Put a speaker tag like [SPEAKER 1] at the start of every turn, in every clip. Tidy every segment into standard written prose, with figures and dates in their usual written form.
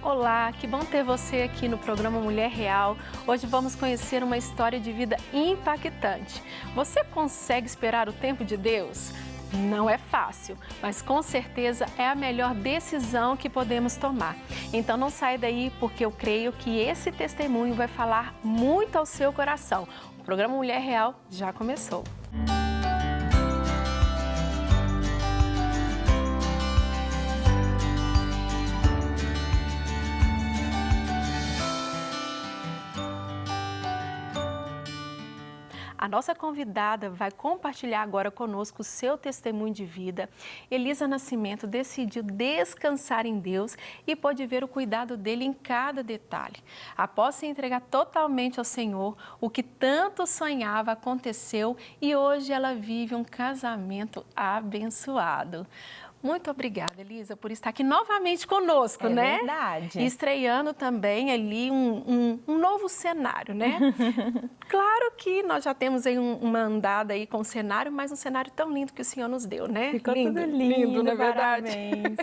[SPEAKER 1] Olá, que bom ter você aqui no programa Mulher Real. Hoje vamos conhecer uma história de vida impactante. Você consegue esperar o tempo de Deus? Não é fácil, mas com certeza é a melhor decisão que podemos tomar. Então não sai daí, porque eu creio que esse testemunho vai falar muito ao seu coração. O programa Mulher Real já começou. A nossa convidada vai compartilhar agora conosco o seu testemunho de vida. Elisa Nascimento decidiu descansar em Deus e pôde ver o cuidado dele em cada detalhe. Após se entregar totalmente ao Senhor, o que tanto sonhava aconteceu e hoje ela vive um casamento abençoado. Muito obrigada, Elisa, por estar aqui novamente conosco, né?
[SPEAKER 2] É verdade.
[SPEAKER 1] E estreando também ali um novo cenário, né? Claro que nós já temos aí uma andada aí com o cenário, mas um cenário tão lindo que o Senhor nos deu, né?
[SPEAKER 2] Ficou tudo lindo,
[SPEAKER 1] não é verdade?
[SPEAKER 2] Parabéns.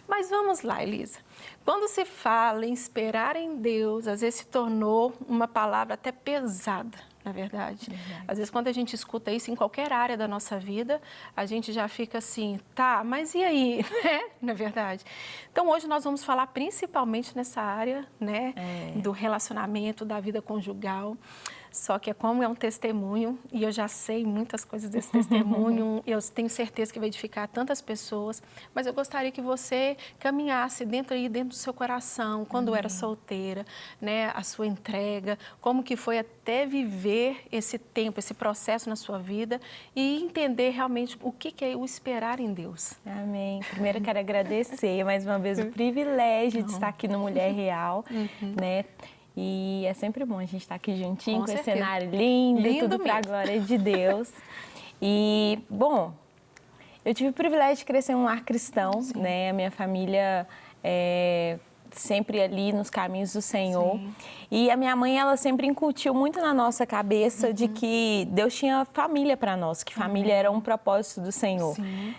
[SPEAKER 1] Mas vamos lá, Elisa. Quando se fala em esperar em Deus, às vezes se tornou uma palavra até pesada. Na verdade. Às vezes, quando a gente escuta isso em qualquer área da nossa vida, a gente já fica assim, tá, mas e aí? Na verdade. Então, hoje nós vamos falar principalmente nessa área, né, do relacionamento, da vida conjugal. Só que como é um testemunho, e eu já sei muitas coisas desse testemunho, eu tenho certeza que vai edificar tantas pessoas, mas eu gostaria que você caminhasse dentro do seu coração, quando era solteira, né, a sua entrega, como que foi até viver esse tempo, esse processo na sua vida e entender realmente o que é o esperar em Deus.
[SPEAKER 2] Amém. Primeiro eu quero agradecer mais uma vez o privilégio de estar aqui no Mulher Real, né? E é sempre bom a gente estar aqui juntinho com esse cenário lindo tudo para a glória de Deus. E, bom, eu tive o privilégio de crescer em um lar cristão, né? A minha família sempre ali nos caminhos do Senhor. Sim. E a minha mãe, ela sempre incutiu muito na nossa cabeça de que Deus tinha família para nós, que família era um propósito do Senhor.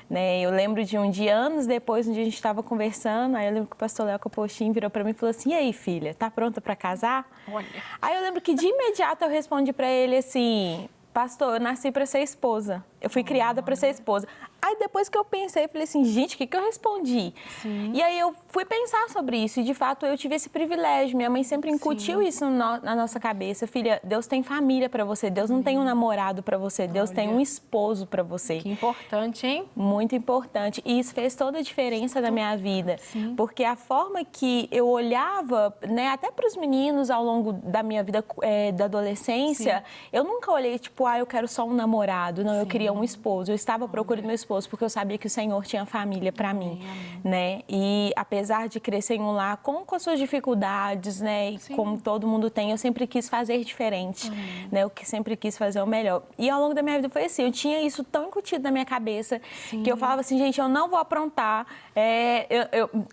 [SPEAKER 2] Né? Eu lembro de um dia, anos depois, um dia a gente estava conversando, aí eu lembro que o pastor Léo Capochim virou para mim e falou assim, e aí, filha, tá pronta para casar?
[SPEAKER 1] Olha.
[SPEAKER 2] Aí eu lembro que de imediato eu respondi para ele assim, pastor, eu nasci para ser esposa, eu fui criada para ser esposa. Aí depois que eu pensei, eu falei assim, gente, o que eu respondi? Sim. E aí eu fui pensar sobre isso e de fato eu tive esse privilégio. Minha mãe sempre incutiu isso na nossa cabeça. Filha, Deus tem família para você, Deus não tem um namorado para você, Deus tem um esposo para você.
[SPEAKER 1] Que importante, hein?
[SPEAKER 2] Muito importante. E isso fez toda a diferença na minha vida. Sim. Porque a forma que eu olhava, né, até para os meninos ao longo da minha vida da adolescência, eu nunca olhei tipo, eu quero só um namorado. Não, eu queria um esposo. Eu estava procurando meu esposo porque eu sabia que o Senhor tinha família para mim, né? E apesar de crescer em um lar com as suas dificuldades, né? E como todo mundo tem, eu sempre quis fazer diferente, né? Eu sempre quis fazer o melhor. E ao longo da minha vida foi assim, eu tinha isso tão incutido na minha cabeça que eu falava assim, gente, eu não vou aprontar.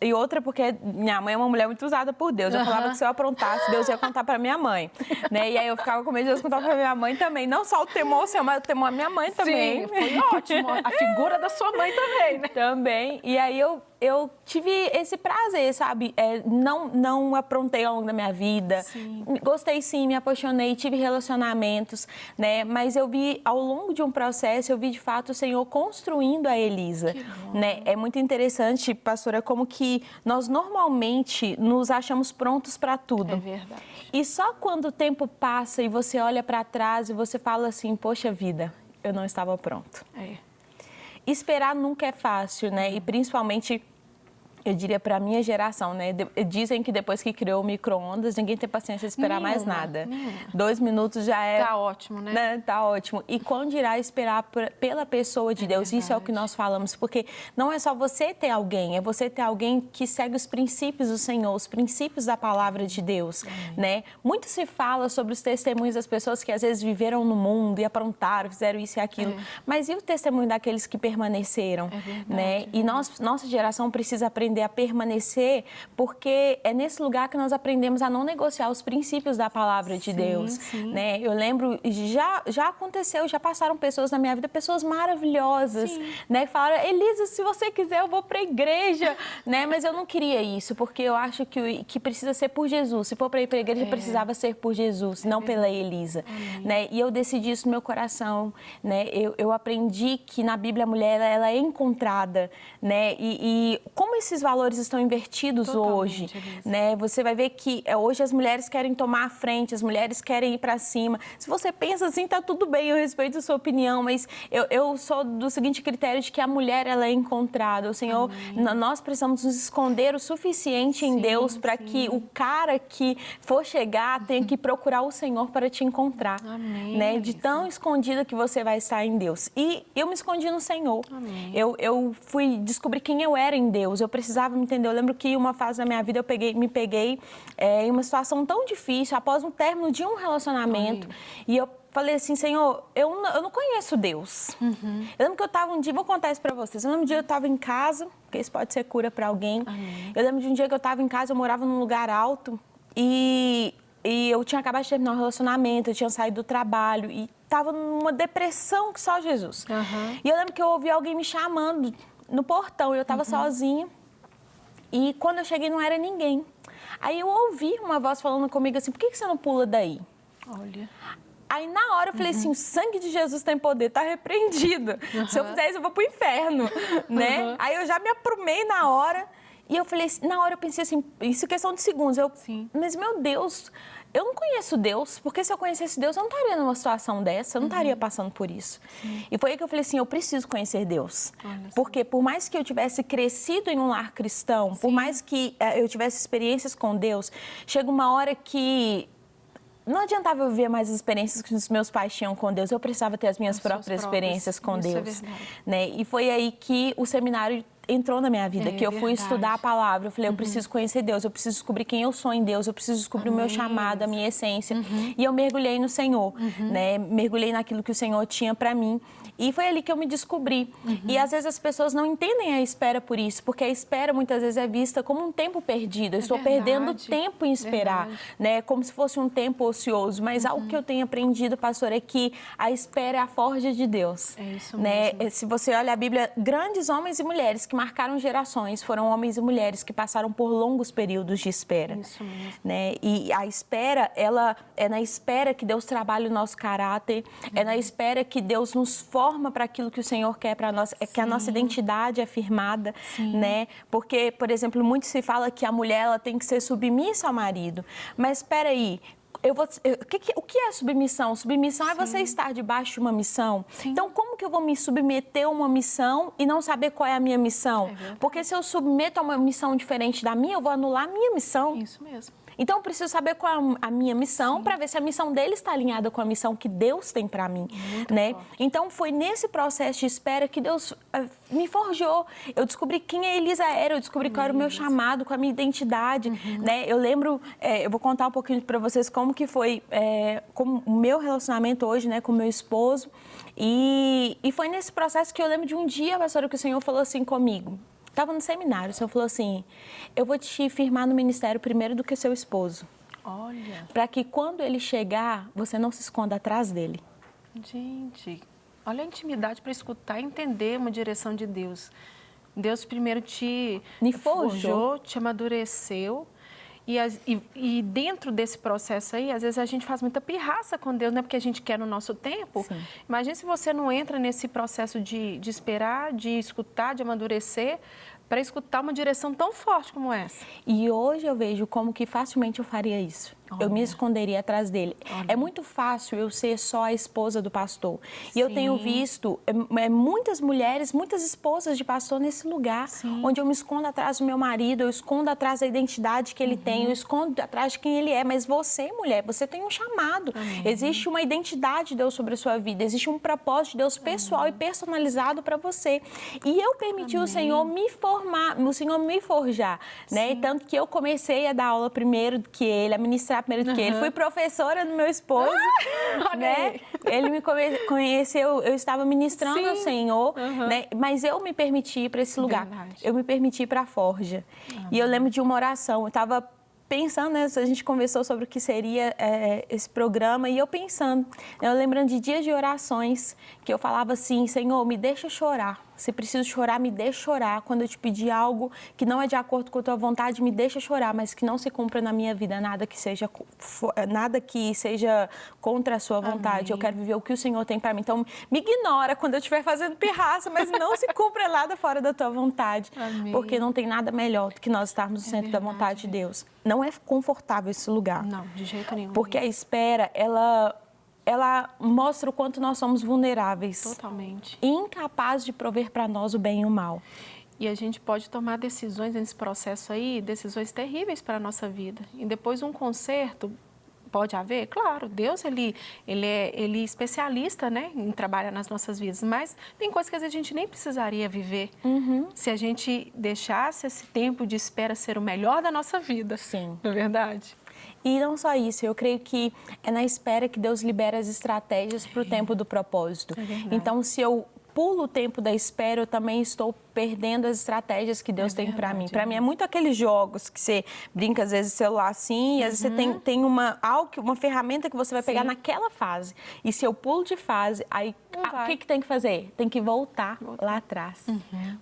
[SPEAKER 2] E outra porque minha mãe é uma mulher muito usada por Deus. Eu falava que se eu aprontasse, Deus ia contar para minha mãe, né? E aí eu ficava com medo de Deus contar para minha mãe também. Não só o temor, mas o temor da minha mãe também.
[SPEAKER 1] Sim, foi ótimo. A figura da sua mãe também, né?
[SPEAKER 2] Também. E aí eu tive esse prazer, sabe? Não aprontei ao longo da minha vida. Sim. Gostei sim, me apaixonei, tive relacionamentos, né? Mas eu vi, ao longo de um processo, eu vi de fato o Senhor construindo a Elisa, né? É muito interessante, pastora, como que nós normalmente nos achamos prontos para tudo.
[SPEAKER 1] É verdade.
[SPEAKER 2] E só quando o tempo passa e você olha para trás e você fala assim, poxa vida, eu não estava pronto. Esperar nunca é fácil, né? E principalmente, eu diria para a minha geração, né? Dizem que depois que criou o micro-ondas, ninguém tem paciência de esperar mais nada. 2 minutos já é...
[SPEAKER 1] Tá ótimo, né?
[SPEAKER 2] Tá ótimo. E quando irá esperar pela pessoa de Deus, isso é o que nós falamos, porque não é só você ter alguém, é você ter alguém que segue os princípios do Senhor, os princípios da palavra de Deus, né? Muito se fala sobre os testemunhos das pessoas que às vezes viveram no mundo e aprontaram, fizeram isso e aquilo, mas e o testemunho daqueles que permaneceram, né? E nossa geração precisa aprender aprender a permanecer, porque é nesse lugar que nós aprendemos a não negociar os princípios da palavra de Deus, né? Eu lembro, já aconteceu, já passaram pessoas na minha vida, pessoas maravilhosas, né? Que falaram, Elisa, se você quiser eu vou para a igreja, né? Mas eu não queria isso, porque eu acho que precisa ser por Jesus. Se for para ir para a igreja, precisava ser por Jesus, não pela Elisa, né? E eu decidi isso no meu coração, né? Eu aprendi que na Bíblia a mulher ela é encontrada, né? E como esses valores estão invertidos hoje, né? Você vai ver que hoje as mulheres querem tomar a frente, as mulheres querem ir para cima. Se você pensa assim, tá tudo bem, eu respeito a sua opinião, mas eu sou do seguinte critério de que a mulher ela é encontrada. O Senhor, nós precisamos nos esconder o suficiente em Deus para que o cara que for chegar tenha que procurar o Senhor para te encontrar, né? De tão escondida que você vai estar em Deus. E eu me escondi no Senhor. Eu fui descobrir quem eu era em Deus. Eu precisava me entender. Eu lembro que uma fase da minha vida eu me peguei em uma situação tão difícil após um término de um relacionamento. E eu falei assim, Senhor, eu não conheço Deus. Eu lembro que eu estava um dia, vou contar isso para vocês. Eu lembro de um dia eu estava em casa, porque isso pode ser cura para alguém. Eu lembro de um dia que eu estava em casa, eu morava num lugar alto e eu tinha acabado de terminar um relacionamento, eu tinha saído do trabalho e estava numa depressão que só Jesus. E eu lembro que eu ouvi alguém me chamando no portão, eu estava sozinha e quando eu cheguei não era ninguém. Aí eu ouvi uma voz falando comigo assim, por que você não pula daí?
[SPEAKER 1] Olha.
[SPEAKER 2] Aí, na hora, eu falei assim, o sangue de Jesus tem poder, tá repreendido. Se eu fizer isso, eu vou pro inferno, né? Aí eu já me aprumei na hora. E eu falei, na hora eu pensei assim, isso é questão de segundos. Mas, meu Deus, eu não conheço Deus, porque se eu conhecesse Deus, eu não estaria numa situação dessa, eu não estaria passando por isso. E foi aí que eu falei assim, eu preciso conhecer Deus. Porque por mais que eu tivesse crescido em um lar cristão, por mais que eu tivesse experiências com Deus, chega uma hora que não adiantava eu viver mais as experiências que os meus pais tinham com Deus, eu precisava ter as minhas próprias experiências com Deus. Né? E foi aí que o seminário entrou na minha vida, que eu fui estudar a palavra. Eu falei, eu preciso conhecer Deus, eu preciso descobrir quem eu sou em Deus, eu preciso descobrir o meu chamado, a minha essência. E eu mergulhei no Senhor, né? Mergulhei naquilo que o Senhor tinha para mim. E foi ali que eu me descobri. E às vezes as pessoas não entendem a espera por isso, porque a espera muitas vezes é vista como um tempo perdido. Eu estou perdendo tempo em esperar, né? Como se fosse um tempo ocioso. Mas algo que eu tenho aprendido, pastor, é que a espera é a forja de Deus. É isso mesmo. Né? Se você olha a Bíblia, grandes homens e mulheres que marcaram gerações foram homens e mulheres que passaram por longos períodos de espera. Isso mesmo. Né? E a espera, ela é na espera que Deus trabalha o nosso caráter, é na espera que Deus nos forma para aquilo que o Senhor quer para nós, é que a nossa identidade é firmada, né? Porque, por exemplo, muito se fala que a mulher ela tem que ser submissa ao marido, mas espera aí. O que é submissão? Submissão é você estar debaixo de uma missão. Então, como que eu vou me submeter a uma missão e não saber qual é a minha missão? Porque se eu submeto a uma missão diferente da minha, eu vou anular a minha missão.
[SPEAKER 1] Isso mesmo.
[SPEAKER 2] Então, eu preciso saber qual é a minha missão para ver se a missão dele está alinhada com a missão que Deus tem para mim, né? Então, foi nesse processo de espera que Deus me forjou. Eu descobri quem a Elisa era, eu descobri qual era o meu chamado, qual a minha identidade, né? Eu lembro, eu vou contar um pouquinho para vocês como que foi como o meu relacionamento hoje, né, com o meu esposo. E foi nesse processo que eu lembro de um dia, pastora, que o Senhor falou assim comigo. Estava no seminário, o Senhor falou assim, eu vou te firmar no ministério primeiro do que seu esposo. Olha. Para que quando ele chegar, você não se esconda atrás dele.
[SPEAKER 1] Gente, olha a intimidade para escutar e entender uma direção de Deus. Deus primeiro te forjou, te amadureceu. E dentro desse processo aí, às vezes a gente faz muita pirraça com Deus, né? Porque a gente quer no nosso tempo. Imagina se você não entra nesse processo de esperar, de escutar, de amadurecer, para escutar uma direção tão forte como essa.
[SPEAKER 2] E hoje eu vejo como que facilmente eu faria isso. Eu me esconderia atrás dele. É muito fácil eu ser só a esposa do pastor. E eu tenho visto muitas mulheres, muitas esposas de pastor nesse lugar, onde eu me escondo atrás do meu marido, eu escondo atrás da identidade que ele tem, eu escondo atrás de quem ele é. Mas você, mulher, você tem um chamado. Existe uma identidade de Deus sobre a sua vida, existe um propósito de Deus pessoal e personalizado para você. E eu permiti o Senhor me formar, o Senhor me forjar, né? Tanto que eu comecei a dar aula primeiro que ele, a ministrar primeiro do que ele. Fui professora do meu esposo, né? Ele me conheceu, eu estava ministrando
[SPEAKER 1] Sim.
[SPEAKER 2] ao Senhor, né? Mas eu me permiti ir para esse lugar.
[SPEAKER 1] Verdade.
[SPEAKER 2] Eu me permiti ir para a Forja. E eu lembro de uma oração, eu estava pensando, né, a gente conversou sobre o que seria esse programa e eu pensando, eu lembrando de dias de orações que eu falava assim, Senhor, me deixa chorar. Se preciso chorar, me deixa chorar. Quando eu te pedir algo que não é de acordo com a tua vontade, me deixa chorar, mas que não se cumpra na minha vida nada que seja contra a sua vontade.
[SPEAKER 1] Amém.
[SPEAKER 2] Eu quero viver o que o Senhor tem para mim. Então, me ignora quando eu estiver fazendo pirraça, mas não se cumpra nada fora da tua vontade.
[SPEAKER 1] Amém.
[SPEAKER 2] Porque não tem nada melhor do que nós estarmos no centro da vontade de Deus. Não é confortável esse lugar.
[SPEAKER 1] Não, de jeito nenhum.
[SPEAKER 2] Porque a espera, ela mostra o quanto nós somos vulneráveis.
[SPEAKER 1] Totalmente.
[SPEAKER 2] E incapazes de prover para nós o bem e o mal.
[SPEAKER 1] E a gente pode tomar decisões nesse processo aí, decisões terríveis para a nossa vida. E depois um conserto pode haver? Claro, Deus ele é especialista, né, em trabalhar nas nossas vidas. Mas tem coisas que às vezes a gente nem precisaria viver. Se a gente deixasse esse tempo de espera ser o melhor da nossa vida.
[SPEAKER 2] Sim.
[SPEAKER 1] Não é verdade?
[SPEAKER 2] E não só isso, eu creio que é na espera que Deus libera as estratégias para o tempo do propósito.
[SPEAKER 1] É verdade.
[SPEAKER 2] Então, se eu pulo o tempo da espera, eu também estou perdendo as estratégias que Deus tem para mim. Para mim é muito aqueles jogos que você brinca às vezes celular assim, e às vezes você tem uma ferramenta que você vai pegar naquela fase. E se eu pulo de fase, aí o que tem que fazer? Tem que voltar lá atrás.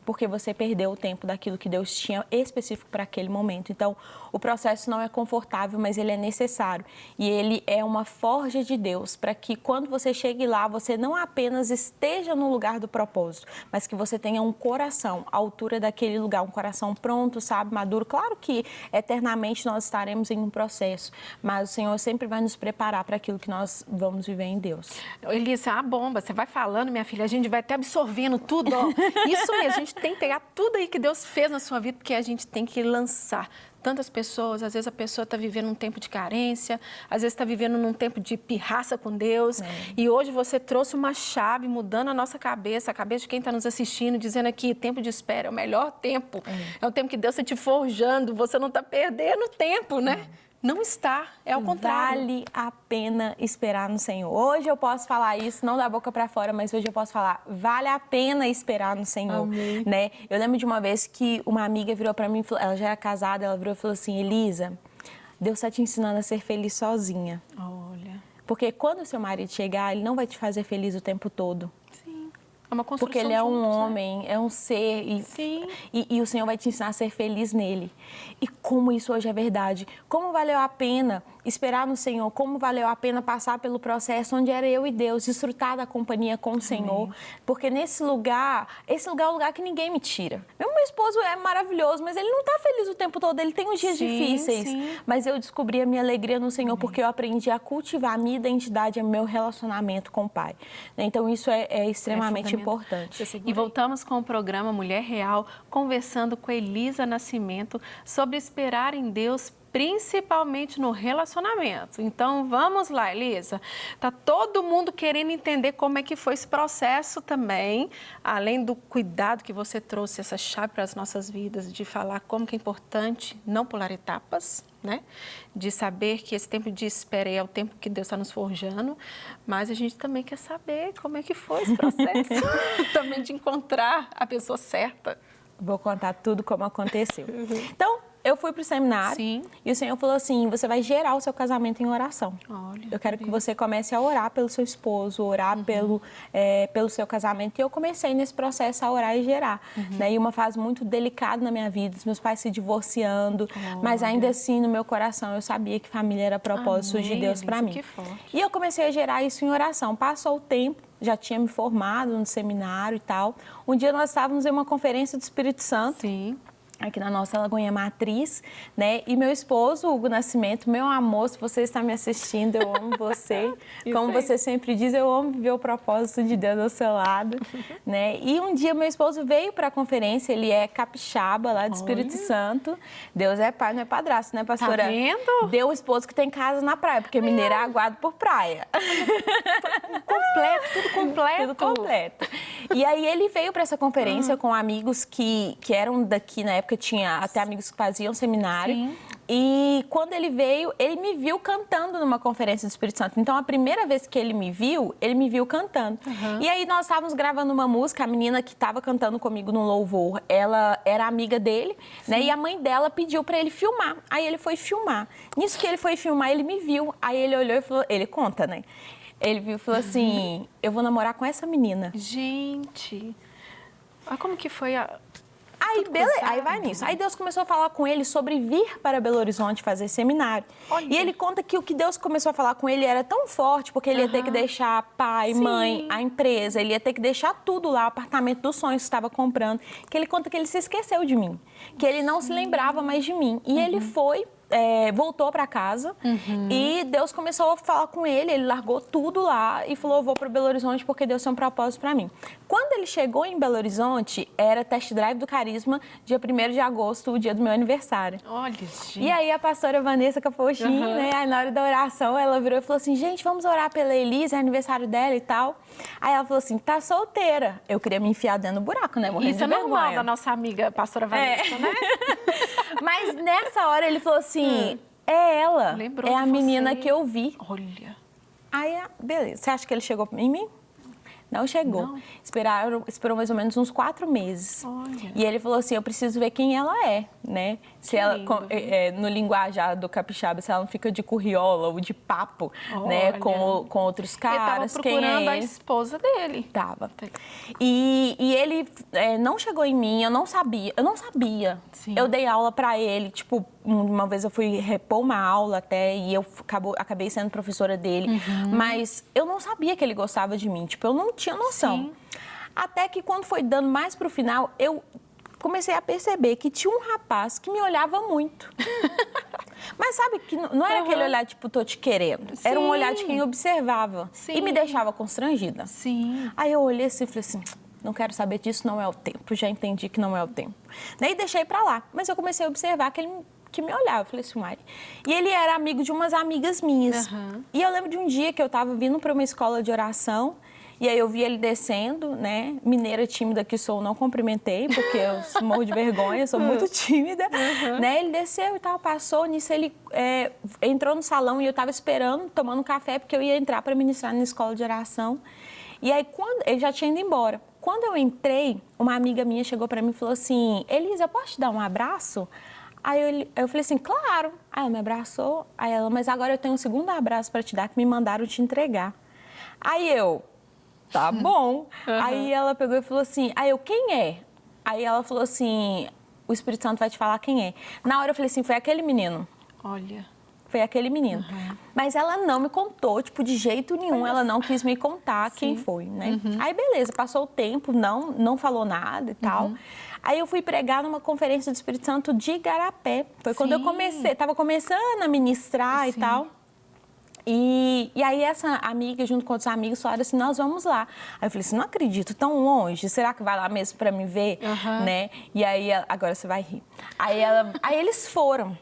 [SPEAKER 2] Porque você perdeu o tempo daquilo que Deus tinha específico para aquele momento. Então, o processo não é confortável, mas ele é necessário. E ele é uma forja de Deus para que quando você chegue lá, você não apenas esteja no lugar do propósito, mas que você tenha um coração à altura daquele lugar, um coração pronto, sabe, maduro. Claro que eternamente nós estaremos em um processo, mas o Senhor sempre vai nos preparar para aquilo que nós vamos viver em Deus.
[SPEAKER 1] Elisa, a bomba, você vai falando, minha filha, a gente vai até absorvendo tudo, ó. Isso mesmo, a gente tem que pegar tudo aí que Deus fez na sua vida, porque a gente tem que lançar. Tantas pessoas, às vezes a pessoa está vivendo um tempo de carência, às vezes está vivendo num tempo de pirraça com Deus. E hoje você trouxe uma chave mudando a nossa cabeça, a cabeça de quem está nos assistindo, dizendo aqui, tempo de espera é o melhor tempo. É o tempo que Deus está te forjando, você não está perdendo tempo, né? Não está, é ao contrário.
[SPEAKER 2] Vale a pena esperar no Senhor. Hoje eu posso falar isso, não da boca para fora, mas hoje eu posso falar, vale a pena esperar no Senhor, né? Eu lembro de uma vez que uma amiga virou para mim, ela já era casada, ela virou e falou assim, Elisa, Deus está te ensinando a ser feliz sozinha.
[SPEAKER 1] Olha.
[SPEAKER 2] Porque quando o seu marido chegar, ele não vai te fazer feliz o tempo todo.
[SPEAKER 1] É uma construção
[SPEAKER 2] porque ele é um
[SPEAKER 1] juntos,
[SPEAKER 2] homem, é um ser, e o Senhor vai te ensinar a ser feliz nele. E como isso hoje é verdade. Como valeu a pena esperar no Senhor, como valeu a pena passar pelo processo onde era eu e Deus, desfrutar da companhia com o Senhor. Porque nesse lugar, esse lugar é um lugar que ninguém me tira. Meu esposo é maravilhoso, mas ele não está feliz o tempo todo, ele tem uns dias difíceis. Mas eu descobri a minha alegria no Senhor, porque eu aprendi a cultivar a minha identidade, o meu relacionamento com o Pai. Então isso é extremamente importante.
[SPEAKER 1] E voltamos com o programa Mulher Real, conversando com Elisa Nascimento sobre esperar em Deus, principalmente no relacionamento. Então, vamos lá, Elisa. Tá todo mundo querendo entender como é que foi esse processo também, além do cuidado que você trouxe, essa chave para as nossas vidas, de falar como que é importante não pular etapas, né? De saber que esse tempo de espera é o tempo que Deus está nos forjando, mas a gente também quer saber como é que foi esse processo, também de encontrar a pessoa certa.
[SPEAKER 2] Vou contar tudo como aconteceu. Então, eu fui para o seminário e o Senhor falou assim, você vai gerar o seu casamento em oração.
[SPEAKER 1] Olha,
[SPEAKER 2] eu quero que você comece a orar pelo seu esposo, orar pelo seu casamento. E eu comecei nesse processo a orar e gerar. Né? E uma fase muito delicada na minha vida, os meus pais se divorciando, mas ainda assim no meu coração eu sabia que família era propósito de Deus para mim. E eu comecei a gerar isso em oração. Passou o tempo, já tinha me formado no seminário e tal. Um dia nós estávamos em uma conferência do Espírito Santo. Aqui na nossa Lagoinha Matriz, né? E meu esposo, Hugo Nascimento, meu amor, se você está me assistindo, eu amo você. Como você sempre diz, eu amo viver o propósito de Deus ao seu lado, né? E um dia meu esposo veio para a conferência, ele é capixaba lá do Espírito Santo. Deus é pai, não é padrasto, né, pastora?
[SPEAKER 1] Tá vendo?
[SPEAKER 2] Deu o esposo que tem casa na praia, porque mineiro é aguado por praia.
[SPEAKER 1] Tudo completo.
[SPEAKER 2] Tudo completo. E aí ele veio para essa conferência com amigos que eram daqui na época, tinha até amigos que faziam seminário. E quando ele veio, ele me viu cantando numa conferência do Espírito Santo. Então, a primeira vez que ele me viu cantando. E aí, nós estávamos gravando uma música, a menina que estava cantando comigo no louvor, ela era amiga dele, né? E a mãe dela pediu para ele filmar. Aí, ele foi filmar. Nisso que ele foi filmar, ele me viu. Aí, ele olhou e falou... Ele conta, né? Ele viu e falou assim, eu vou namorar com essa menina.
[SPEAKER 1] Gente, olha como que foi a...
[SPEAKER 2] Aí, beleza, aí vai nisso. Aí Deus começou a falar com ele sobre vir para Belo Horizonte fazer seminário.
[SPEAKER 1] Olha.
[SPEAKER 2] E ele conta que o que Deus começou a falar com ele era tão forte, porque ele ia ter que deixar pai, mãe, a empresa, ele ia ter que deixar tudo lá, o apartamento dos sonhos que estava comprando, que ele conta que ele se esqueceu de mim, que ele não se lembrava mais de mim. E ele foi... voltou para casa e Deus começou a falar com ele, ele largou tudo lá e falou, vou para Belo Horizonte porque Deus tem um propósito para mim. Quando ele chegou em Belo Horizonte, era test drive do Carisma, dia 1º de agosto, o dia do meu aniversário.
[SPEAKER 1] Olha, gente.
[SPEAKER 2] E aí a pastora Vanessa Capotinho, né, aí na hora da oração, ela virou e falou assim, gente, vamos orar pela Elisa, é aniversário dela e tal. Aí ela falou assim, tá solteira. Eu queria me enfiar dentro do buraco, né, morrendo
[SPEAKER 1] Isso
[SPEAKER 2] de
[SPEAKER 1] é normal
[SPEAKER 2] vergonha.
[SPEAKER 1] da nossa amiga pastora Vanessa, né?
[SPEAKER 2] Mas nessa hora ele falou assim, é ela,
[SPEAKER 1] Lembrou
[SPEAKER 2] é a
[SPEAKER 1] de
[SPEAKER 2] menina
[SPEAKER 1] você.
[SPEAKER 2] que eu vi.
[SPEAKER 1] Olha.
[SPEAKER 2] Aí, beleza, você acha que ele chegou em mim? Não chegou.
[SPEAKER 1] Não.
[SPEAKER 2] Esperou mais ou menos uns 4 meses.
[SPEAKER 1] Olha.
[SPEAKER 2] E ele falou assim, eu preciso ver quem ela é, né? Se ela,
[SPEAKER 1] lindo,
[SPEAKER 2] no linguajar do capixaba, se ela não fica de curriola ou de papo, né?
[SPEAKER 1] Olha.
[SPEAKER 2] Com outros caras.
[SPEAKER 1] Ele estava
[SPEAKER 2] quem
[SPEAKER 1] procurando
[SPEAKER 2] é
[SPEAKER 1] a
[SPEAKER 2] ele?
[SPEAKER 1] esposa dele.
[SPEAKER 2] Tava. E ele não chegou em mim, eu não sabia.
[SPEAKER 1] Sim.
[SPEAKER 2] Eu dei aula pra ele, tipo, uma vez eu fui repor uma aula até e eu acabei sendo professora dele. Mas eu não sabia que ele gostava de mim, tipo, eu não tinha noção.
[SPEAKER 1] Sim.
[SPEAKER 2] Até que quando foi dando mais pro final, eu comecei a perceber que tinha um rapaz que me olhava muito. Mas sabe que não era aquele olhar, tipo, tô te querendo. Era um olhar de quem observava.
[SPEAKER 1] Sim.
[SPEAKER 2] E me deixava constrangida.
[SPEAKER 1] Sim.
[SPEAKER 2] Aí eu olhei assim e falei assim, não quero saber disso, não é o tempo. Já entendi que não é o tempo. Daí deixei pra lá. Mas eu comecei a observar que ele que me olhava. Eu falei assim, Mari. E ele era amigo de umas amigas minhas. E eu lembro de um dia que eu tava vindo pra uma escola de oração. E aí eu vi ele descendo, né? Mineira tímida que sou, não cumprimentei, porque eu morro de vergonha, sou muito tímida. Né? Ele desceu e tal, passou. Nisso ele entrou no salão e eu tava esperando, tomando um café, porque eu ia entrar para ministrar na escola de oração. E aí, ele já tinha ido embora. Quando eu entrei, uma amiga minha chegou para mim e falou assim, Elisa, eu posso te dar um abraço? Aí eu falei assim, claro. Aí ela me abraçou. Aí ela, mas agora eu tenho um segundo abraço para te dar, que me mandaram te entregar. Aí eu... Tá bom. Aí ela pegou e falou assim, quem é? Aí ela falou assim, o Espírito Santo vai te falar quem é. Na hora eu falei assim, foi aquele menino.
[SPEAKER 1] Olha.
[SPEAKER 2] Foi aquele menino. Mas ela não me contou, tipo, de jeito nenhum. Ela não quis me contar quem foi, né? Aí, beleza, passou o tempo, não falou nada e tal. Aí eu fui pregar numa conferência do Espírito Santo de Igarapé. Foi quando eu comecei, tava começando a ministrar e tal. E aí essa amiga, junto com outros amigos, falaram assim, nós vamos lá. Aí eu falei assim, não acredito, tão longe, será que vai lá mesmo pra me ver? Né? E aí, agora você vai rir. Aí eles foram.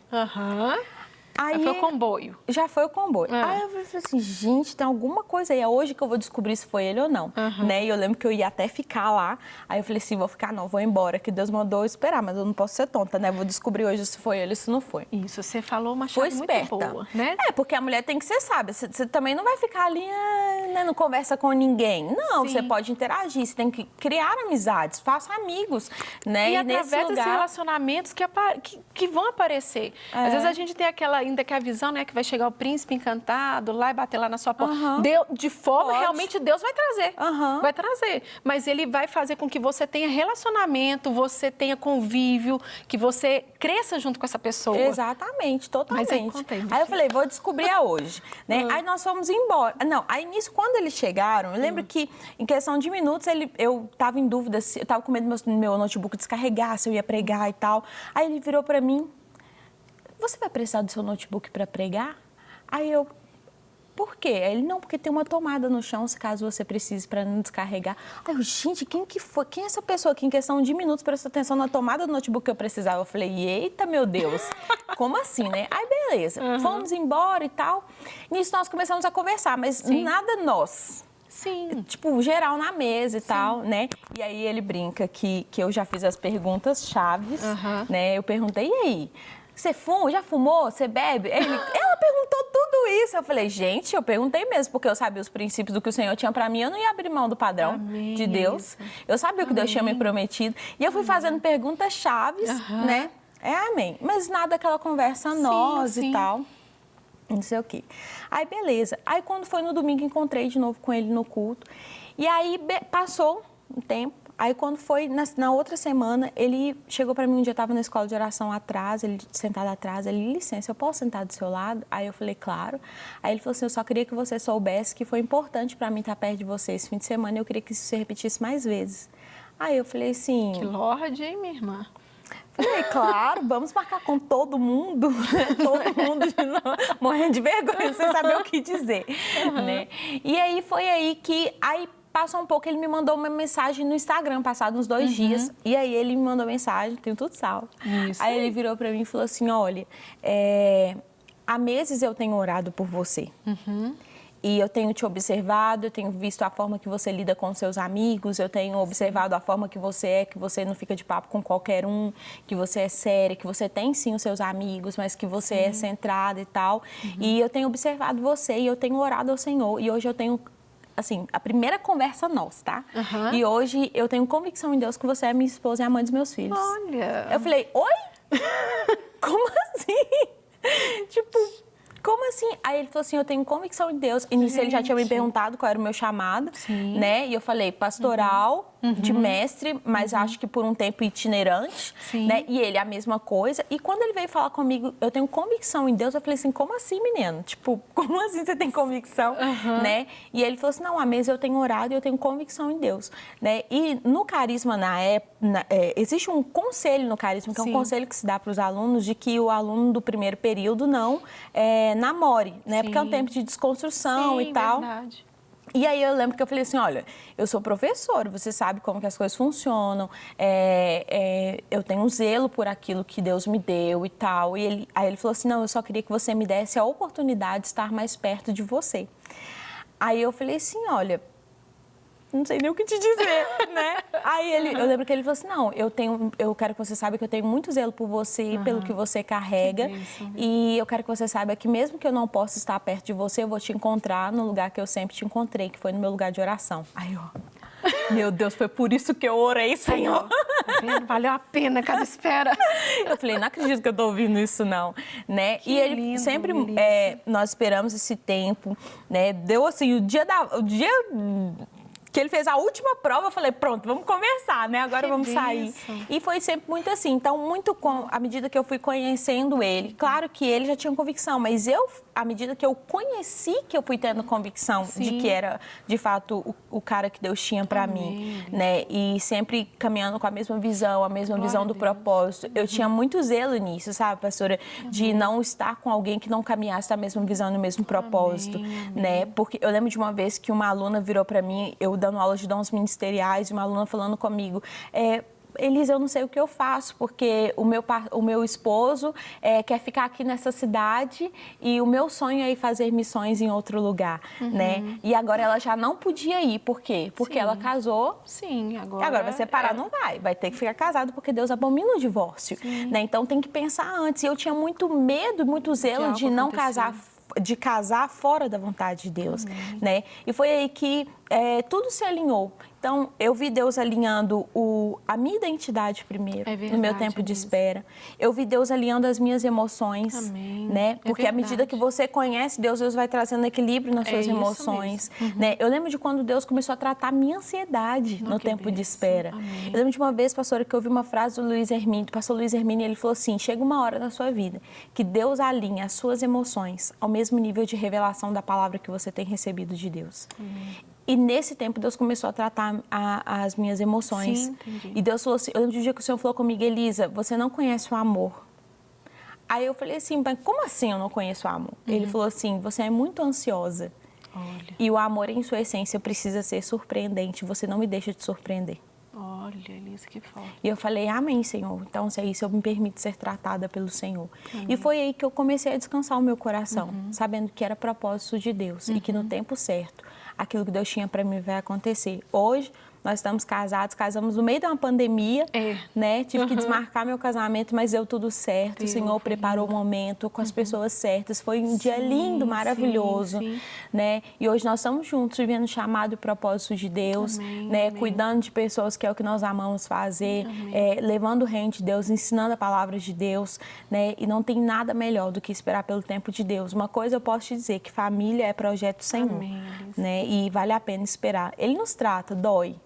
[SPEAKER 2] Aí
[SPEAKER 1] foi o comboio.
[SPEAKER 2] Já foi o comboio. Aí eu falei assim, gente, tem alguma coisa aí. É hoje que eu vou descobrir se foi ele ou não. Né? E eu lembro que eu ia até ficar lá. Aí eu falei assim, vou ficar não, vou embora, que Deus mandou eu esperar, mas eu não posso ser tonta, né? Vou descobrir hoje se foi ele ou se não foi.
[SPEAKER 1] Isso, você falou uma
[SPEAKER 2] Foi
[SPEAKER 1] chave
[SPEAKER 2] esperta.
[SPEAKER 1] muito boa, né?
[SPEAKER 2] Porque a mulher tem que ser sábia. Você também não vai ficar ali, né, não conversa com ninguém. Não, você pode interagir, você tem que criar amizades, faça amigos, né?
[SPEAKER 1] E
[SPEAKER 2] nesse
[SPEAKER 1] através desses
[SPEAKER 2] lugar...
[SPEAKER 1] relacionamentos que vão aparecer. Às vezes a gente tem ainda que a visão, né, que vai chegar o príncipe encantado lá e bater lá na sua porta. De forma, realmente, Deus vai trazer. Vai trazer. Mas ele vai fazer com que você tenha relacionamento, você tenha convívio, que você cresça junto com essa pessoa.
[SPEAKER 2] Exatamente, totalmente. Aí eu falei, vou descobrir hoje. Né? Aí nós fomos embora. Não, aí nisso, quando eles chegaram, eu lembro que em questão de minutos eu estava em dúvida, eu estava com medo do meu notebook descarregar, se eu ia pregar e tal. Aí ele virou para mim, você vai precisar do seu notebook para pregar? Aí eu, por quê? Aí ele, não, porque tem uma tomada no chão, se caso você precise para não descarregar. Aí eu, gente, quem que foi? Quem é essa pessoa que em questão de minutos prestou atenção na tomada do notebook que eu precisava? Eu falei, eita, meu Deus, como assim, né? Aí, beleza, fomos embora e tal. Nisso nós começamos a conversar, mas nada nós. Tipo, geral na mesa e tal, né? E aí ele brinca que eu já fiz as perguntas chaves, né? Eu perguntei, e aí? você fuma? Já fumou? Você bebe? Ela perguntou tudo isso. Eu falei, gente, eu perguntei mesmo, porque eu sabia os princípios do que o Senhor tinha para mim. Eu não ia abrir mão do padrão de Deus. Eu sabia o que Deus tinha me prometido. E eu fui fazendo perguntas chaves, né? Amém. Mas nada aquela conversa nós e tal. Não sei o quê. Aí, beleza. Aí, quando foi no domingo, encontrei de novo com ele no culto. E aí, passou um tempo. Aí, quando foi na outra semana, ele chegou para mim um dia, eu estava na escola de oração atrás, ele sentado atrás, ele, licença, eu posso sentar do seu lado? Aí eu falei, claro. Aí ele falou assim, eu só queria que você soubesse que foi importante para mim estar perto de você esse fim de semana e eu queria que isso se repetisse mais vezes. Aí eu falei assim...
[SPEAKER 1] Que lorde, hein, minha irmã?
[SPEAKER 2] Falei, claro, vamos marcar com todo mundo, todo mundo morrendo de vergonha, sem saber o que dizer, né? E aí foi aí que, passou um pouco, ele me mandou uma mensagem no Instagram, passado uns 2 dias, e aí ele me mandou mensagem, tenho tudo salvo. Aí ele virou pra mim e falou assim, olha, há meses eu tenho orado por você. E eu tenho te observado, eu tenho visto a forma que você lida com seus amigos, eu tenho observado a forma que você não fica de papo com qualquer um, que você é séria, que você tem sim os seus amigos, mas que você é centrada e tal. E eu tenho observado você e eu tenho orado ao Senhor. E hoje eu tenho, assim, a primeira conversa nossa, tá? E hoje eu tenho convicção em Deus que você é minha esposa e a mãe dos meus filhos.
[SPEAKER 1] Olha!
[SPEAKER 2] Eu falei, oi? Como assim? Tipo... Como assim? Aí ele falou assim, eu tenho convicção em Deus. E nisso ele já tinha me perguntado qual era o meu chamado, né? E eu falei, pastoral, de mestre, mas acho que por um tempo itinerante, né? E ele, a mesma coisa. E quando ele veio falar comigo, eu tenho convicção em Deus, eu falei assim, como assim, menino? Tipo, como assim você tem convicção, né? E ele falou assim, não, há meses eu tenho orado e eu tenho convicção em Deus, né? E no carisma, existe um conselho no carisma, que é um conselho que se dá para os alunos, de que o aluno do primeiro período não namore, né? Porque é um tempo de desconstrução e tal.
[SPEAKER 1] Verdade.
[SPEAKER 2] E aí eu lembro que eu falei assim, olha, eu sou professora, você sabe como que as coisas funcionam, eu tenho um zelo por aquilo que Deus me deu e tal. E aí ele falou assim, não, eu só queria que você me desse a oportunidade de estar mais perto de você. Aí eu falei assim, olha, não sei nem o que te dizer, né? Aí eu lembro que ele falou assim, não, eu quero que você saiba que eu tenho muito zelo por você e pelo que você carrega. E eu quero que você saiba que mesmo que eu não possa estar perto de você, eu vou te encontrar no lugar que eu sempre te encontrei, que foi no meu lugar de oração. Aí, ó, meu Deus, foi por isso que eu orei, Senhor.
[SPEAKER 1] Valeu a pena cada espera.
[SPEAKER 2] Eu falei, não acredito que eu tô ouvindo isso, não, né?
[SPEAKER 1] Que
[SPEAKER 2] e ele
[SPEAKER 1] lindo,
[SPEAKER 2] sempre, nós esperamos esse tempo, né? Deu assim, o dia que ele fez a última prova, eu falei, pronto, vamos conversar, né? Agora vamos sair. E foi sempre muito assim. Então, à medida que eu fui conhecendo ele, claro que ele já tinha convicção, mas à medida que eu conheci, que eu fui tendo convicção de que era, de fato, o cara que Deus tinha para mim, né? E sempre caminhando com a mesma visão do propósito. Eu tinha muito zelo nisso, sabe, pastora? De não estar com alguém que não caminhasse da mesma visão e no mesmo propósito, né? Porque eu lembro de uma vez que uma aluna virou para mim, eu dando aula de dons ministeriais, uma aluna falando comigo, Elisa, eu não sei o que eu faço, porque o meu esposo quer ficar aqui nessa cidade e o meu sonho é ir fazer missões em outro lugar, né? E agora ela já não podia ir, por quê? Porque ela casou.
[SPEAKER 1] Sim,
[SPEAKER 2] agora vai separar, não vai ter que ficar casado, porque Deus abomina o divórcio, né? Então tem que pensar antes. E eu tinha muito medo, muito zelo de não casar, de casar fora da vontade de Deus, né? E foi aí que tudo se alinhou. Então, eu vi Deus alinhando a minha identidade primeiro, no meu tempo de espera. Eu vi Deus alinhando as minhas emoções, né? Porque à medida que você conhece Deus, Deus vai trazendo equilíbrio nas suas emoções, né? Eu lembro de quando Deus começou a tratar a minha ansiedade no tempo de espera. Eu lembro de uma vez, pastora, que eu ouvi uma frase do pastor Luiz Hermínio, ele falou assim, chega uma hora na sua vida que Deus alinha as suas emoções ao mesmo nível de revelação da palavra que você tem recebido de Deus. E nesse tempo, Deus começou a tratar as minhas emoções.
[SPEAKER 1] Sim, entendi.
[SPEAKER 2] E Deus falou assim, eu lembro do dia que o Senhor falou comigo, Elisa, você não conhece o amor. Aí eu falei assim, mas como assim eu não conheço o amor? Ele falou assim, você é muito ansiosa.
[SPEAKER 1] Olha.
[SPEAKER 2] E o amor, em sua essência, precisa ser surpreendente. Você não me deixa te surpreender.
[SPEAKER 1] Olha, Elisa, que forte.
[SPEAKER 2] E eu falei, amém, Senhor. Então, se é isso, eu me permito ser tratada pelo Senhor. E foi aí que eu comecei a descansar o meu coração, sabendo que era propósito de Deus e que no tempo certo, aquilo que Deus tinha para mim vai acontecer. Hoje, nós estamos casados, casamos no meio de uma pandemia, né? Tive que desmarcar meu casamento, mas deu tudo certo. O Senhor preparou o momento com as pessoas certas. Foi um dia lindo, maravilhoso, né? E hoje nós estamos juntos, vivendo o chamado e o propósito de Deus, né? Cuidando de pessoas, que é o que nós amamos fazer, levando o reino de Deus, ensinando a palavra de Deus, né? E não tem nada melhor do que esperar pelo tempo de Deus. Uma coisa eu posso te dizer, que família é projeto do Senhor, né? E vale a pena esperar. Ele nos trata, dói.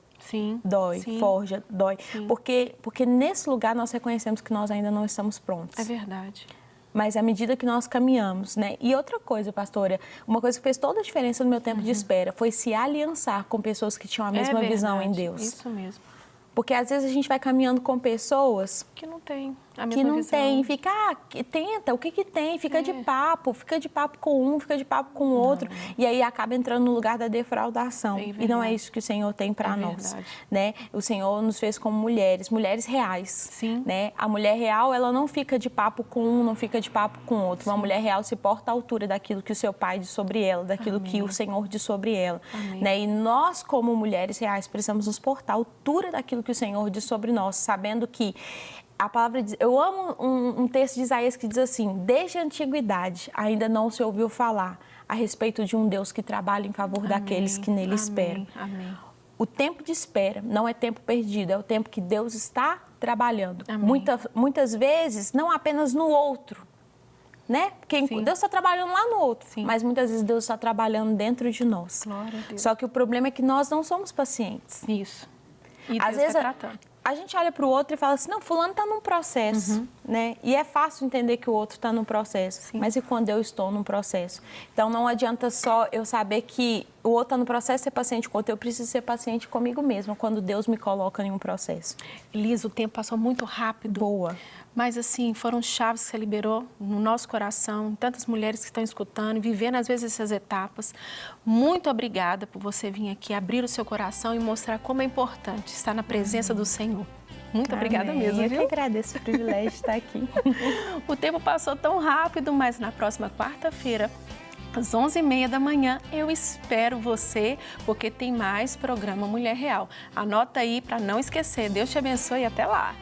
[SPEAKER 2] Dói, forja, dói. Porque nesse lugar nós reconhecemos que nós ainda não estamos prontos.
[SPEAKER 1] É verdade.
[SPEAKER 2] Mas à medida que nós caminhamos, né? E outra coisa, pastora, uma coisa que fez toda a diferença no meu tempo de espera foi se aliançar com pessoas que tinham a mesma visão em Deus.
[SPEAKER 1] Isso mesmo.
[SPEAKER 2] Porque às vezes a gente vai caminhando com pessoas
[SPEAKER 1] que não tem a mesma
[SPEAKER 2] que não
[SPEAKER 1] visão.
[SPEAKER 2] tem, fica, tenta, o que tem, fica de papo com um, fica de papo com o outro, e aí acaba entrando no lugar da defraudação. E não é isso que o Senhor tem para nós, né? O Senhor nos fez como mulheres reais, né? A mulher real, ela não fica de papo com um, não fica de papo com o outro. Uma mulher real se porta à altura daquilo que o seu pai diz sobre ela, daquilo que o Senhor diz sobre ela, né? E nós, como mulheres reais, precisamos nos portar à altura daquilo que o Senhor diz sobre nós, sabendo que a palavra diz, eu amo um texto de Isaías que diz assim: desde a antiguidade ainda não se ouviu falar a respeito de um Deus que trabalha em favor daqueles que nele esperam. O tempo de espera não é tempo perdido, é o tempo que Deus está trabalhando. Muitas vezes, não apenas no outro, né? Porque Deus está trabalhando lá no outro, mas muitas vezes Deus está trabalhando dentro de nós.
[SPEAKER 1] Glória a Deus.
[SPEAKER 2] Só que o problema é que nós não somos pacientes.
[SPEAKER 1] Isso. E
[SPEAKER 2] às vezes a gente olha para o outro e fala assim, não, fulano está num processo, né? E é fácil entender que o outro está num processo, mas e quando eu estou num processo? Então não adianta só eu saber que o outro está no processo, ser paciente com o outro, eu preciso ser paciente comigo mesma quando Deus me coloca em um processo.
[SPEAKER 1] Elisa, o tempo passou muito rápido.
[SPEAKER 2] Boa.
[SPEAKER 1] Mas, assim, foram chaves que você liberou no nosso coração, tantas mulheres que estão escutando, vivendo, às vezes, essas etapas. Muito obrigada por você vir aqui, abrir o seu coração e mostrar como é importante estar na presença do Senhor. Muito obrigada mesmo, viu?
[SPEAKER 2] Eu que agradeço o privilégio de estar aqui.
[SPEAKER 1] O tempo passou tão rápido, mas na próxima quarta-feira, às 11h30 da manhã, eu espero você, porque tem mais programa Mulher Real. Anota aí para não esquecer. Deus te abençoe e até lá!